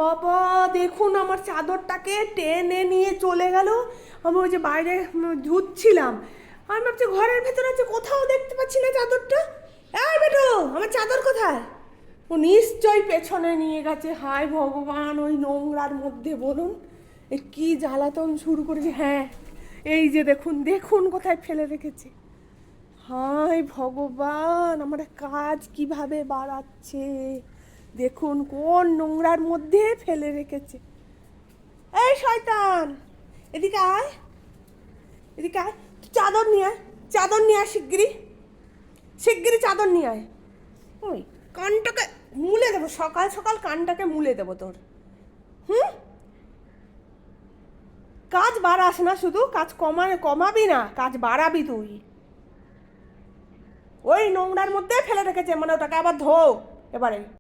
বাবা, দেখুন আমার চাদরটাকে টেনে নিয়ে চলে গেল। আমি ওই যে বাইরে ধুচ্ছিলাম, আমি ভাবছি ঘরের ভেতরে আছে, কোথাও দেখতে পাচ্ছি না চাদরটা। এই বেটো, আমার চাদর কোথায়? ও নিশ্চয়ই পেছনে নিয়ে গেছে। হায় ভগবান, ওই নোংরার মধ্যে বলুন এ কি জ্বালাতন শুরু করেছে। হ্যাঁ, এই যে দেখুন দেখুন কোথায় ফেলে রেখেছে। হায় ভগবান, আমার কাজ কিভাবে বাড়াচ্ছে দেখুন, কোন নোংরার মধ্যে ফেলে রেখেছে। এই শয়তান, এদিকে আয়, এদিকে আয়, চাদর নিয়ে আয়, চাদর নিয়ে আয় শিগগিরি, শিগগিরি চাদর নিয়ে আয়। ওই কানটাকে মুলে দেবো, সকাল সকাল কানটাকে মুলে দেবো তোর। হুম, কাজ বাড়াস না, শুধু কাজ কমাবি না, কাজ বাড়াবি তুই। ওই নোংরার মধ্যে ফেলে রেখেছে, মানে ওটাকে আবার ধো এবারে।